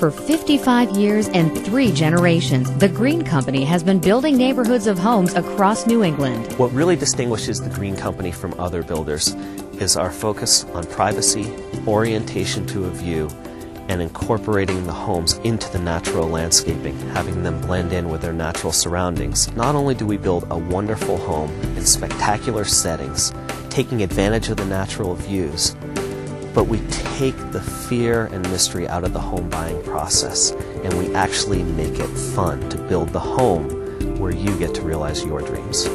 For 55 years and 3 generations, the Green Company has been building neighborhoods of homes across New England. What really distinguishes the Green Company from other builders is our focus on privacy, orientation to a view, and incorporating the homes into the natural landscaping, having them blend in with their natural surroundings. Not only do we build a wonderful home in spectacular settings, taking advantage of the natural views, but we take the fear and mystery out of the home buying process, and we actually make it fun to build the home where you get to realize your dreams.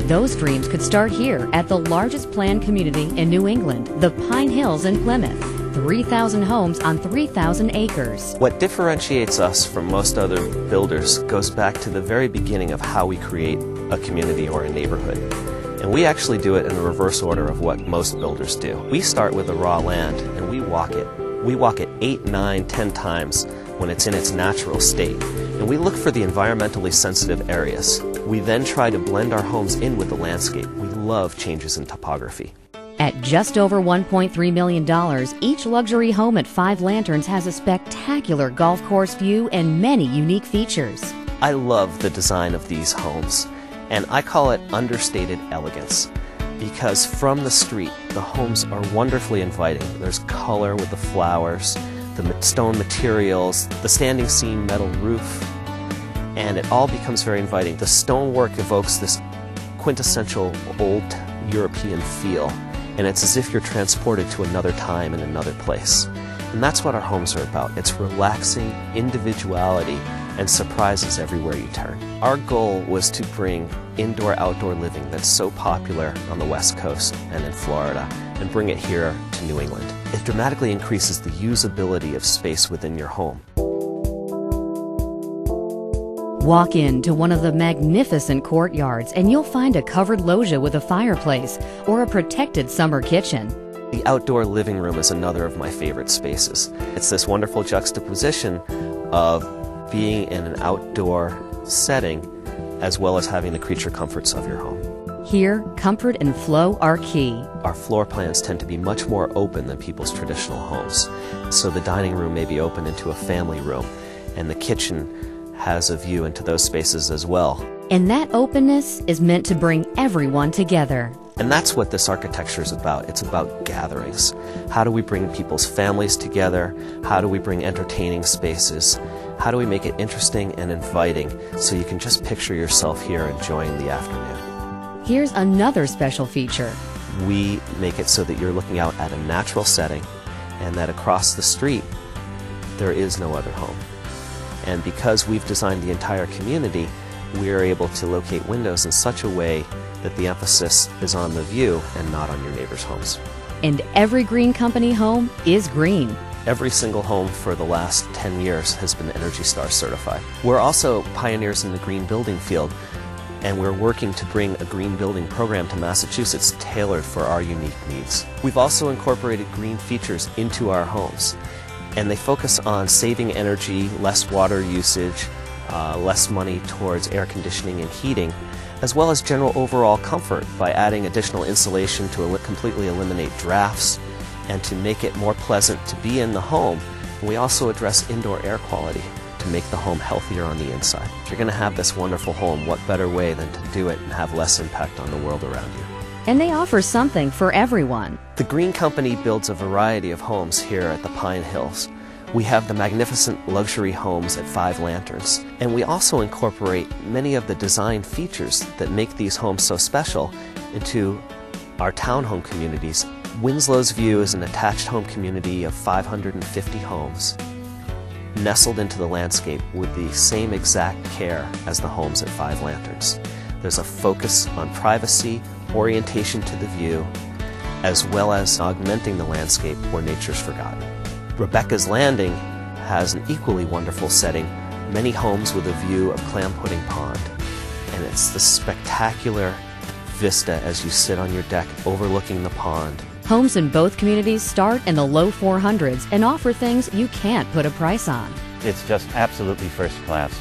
Those dreams could start here at the largest planned community in New England, the Pine Hills in Plymouth. 3,000 homes on 3,000 acres. What differentiates us from most other builders goes back to the very beginning of how we create a community or a neighborhood. And we actually do it in the reverse order of what most builders do. We start with the raw land and we walk it. We walk it 8, 9, 10 times when it's in its natural state. And we look for the environmentally sensitive areas. We then try to blend our homes in with the landscape. We love changes in topography. At just over $1.3 million, each luxury home at Five Lanterns has a spectacular golf course view and many unique features. I love the design of these homes, and I call it understated elegance, because from the street, the homes are wonderfully inviting. There's color with the flowers, the stone materials, the standing seam metal roof, and it all becomes very inviting. The stonework evokes this quintessential old European feel, and it's as if you're transported to another time and another place. And that's what our homes are about. It's relaxing individuality and surprises everywhere you turn. Our goal was to bring indoor-outdoor living that's so popular on the West Coast and in Florida, and bring it here to New England. It dramatically increases the usability of space within your home. Walk into one of the magnificent courtyards and you'll find a covered loggia with a fireplace or a protected summer kitchen. The outdoor living room is another of my favorite spaces. It's this wonderful juxtaposition of being in an outdoor setting as well as having the creature comforts of your home. Here, comfort and flow are key. Our floor plans tend to be much more open than people's traditional homes. So the dining room may be open into a family room, and the kitchen has a view into those spaces as well. And that openness is meant to bring everyone together. And that's what this architecture is about. It's about gatherings. How do we bring people's families together? How do we bring entertaining spaces? How do we make it interesting and inviting so you can just picture yourself here enjoying the afternoon? Here's another special feature. We make it so that you're looking out at a natural setting and that across the street there is no other home. And because we've designed the entire community, we are able to locate windows in such a way that the emphasis is on the view and not on your neighbors' homes. And every Green Company home is green. Every single home for the last 10 years has been ENERGY STAR certified. We're also pioneers in the green building field, and we're working to bring a green building program to Massachusetts tailored for our unique needs. We've also incorporated green features into our homes, and they focus on saving energy, less water usage, less money towards air conditioning and heating, as well as general overall comfort by adding additional insulation to completely eliminate drafts and to make it more pleasant to be in the home. And we also address indoor air quality to make the home healthier on the inside. If you're going to have this wonderful home, what better way than to do it and have less impact on the world around you? And they offer something for everyone. The Green Company builds a variety of homes here at the Pine Hills. We have the magnificent luxury homes at Five Lanterns, and we also incorporate many of the design features that make these homes so special into our townhome communities. Winslow's View is an attached home community of 550 homes, nestled into the landscape with the same exact care as the homes at Five Lanterns. There's a focus on privacy, orientation to the view, as well as augmenting the landscape where nature's forgotten. Rebecca's Landing has an equally wonderful setting, many homes with a view of Clam Pudding Pond. And it's the spectacular vista as you sit on your deck overlooking the pond. Homes in both communities start in the low 400s and offer things you can't put a price on. It's just absolutely first class.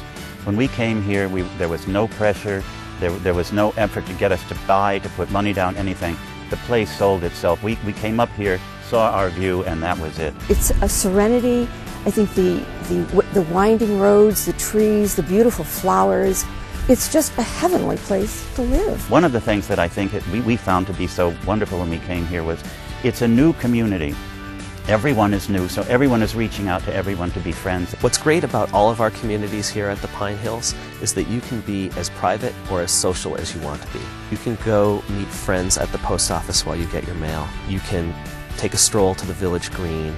When we came here, there was no pressure, there was no effort to get us to buy, to put money down, anything. The place sold itself. We came up here, saw our view, and that was it. It's a serenity, I think the winding roads, the trees, the beautiful flowers, it's just a heavenly place to live. One of the things that I think we found to be so wonderful when we came here was it's a new community. Everyone is new, so everyone is reaching out to everyone to be friends. What's great about all of our communities here at the Pine Hills is that you can be as private or as social as you want to be. You can go meet friends at the post office while you get your mail. You can take a stroll to the village green.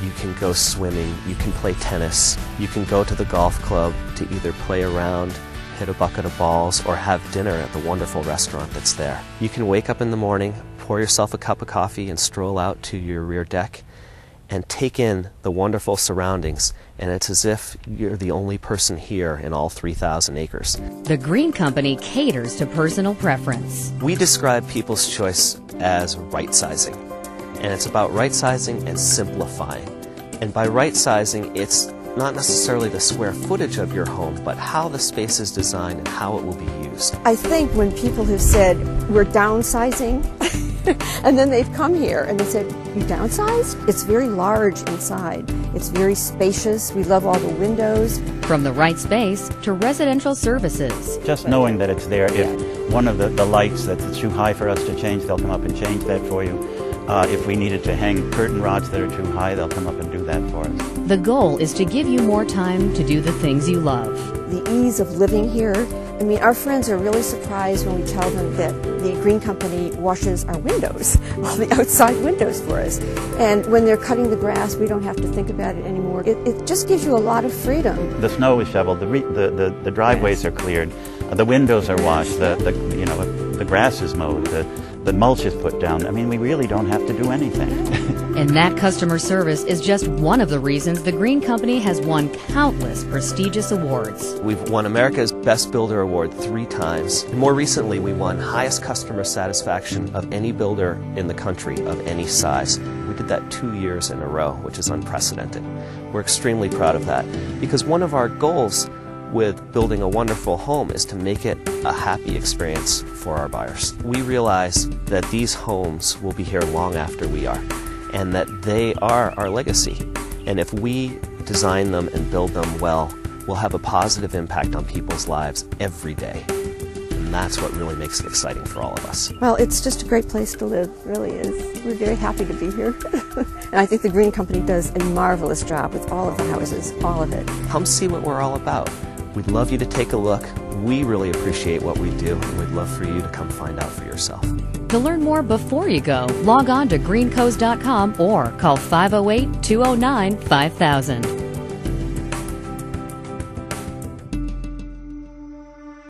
You can go swimming. You can play tennis. You can go to the golf club to either play around, hit a bucket of balls, or have dinner at the wonderful restaurant that's there. You can wake up in the morning, pour yourself a cup of coffee, and stroll out to your rear deck and take in the wonderful surroundings, and it's as if you're the only person here in all 3,000 acres. The Green Company caters to personal preference. We describe People's Choice as right-sizing, and it's about right-sizing and simplifying. And by right-sizing, it's not necessarily the square footage of your home, but how the space is designed and how it will be used. I think when people have said, we're downsizing, and then they've come here and they said, you downsized? It's very large inside. It's very spacious. We love all the windows. From the right space to residential services. Just knowing that it's there, if one of the lights that's too high for us to change, they'll come up and change that for you. If we needed to hang curtain rods that are too high, they'll come up and do that for us. The goal is to give you more time to do the things you love. The ease of living here. I mean, our friends are really surprised when we tell them that the Green Company washes our windows, all the outside windows for us. And when they're cutting the grass, we don't have to think about it anymore. It just gives you a lot of freedom. The snow is shoveled, the driveways are cleared, the windows are washed, the grass is mowed, the mulch is put down. I mean, we really don't have to do anything. And that customer service is just one of the reasons the Green Company has won countless prestigious awards. We've won America's Best Builder Award 3 times. And more recently, we won highest customer satisfaction of any builder in the country of any size. We did that 2 years in a row, which is unprecedented. We're extremely proud of that because one of our goals with building a wonderful home is to make it a happy experience for our buyers. We realize that these homes will be here long after we are, and that they are our legacy. And if we design them and build them well, we'll have a positive impact on people's lives every day. And that's what really makes it exciting for all of us. Well, it's just a great place to live, it really is. We're very happy to be here. And I think the Green Company does a marvelous job with all of the houses, all of it. Come see what we're all about. We'd love you to take a look. We really appreciate what we do, and we'd love for you to come find out for yourself. To learn more before you go, log on to greenco's.com or call 508-209-5000.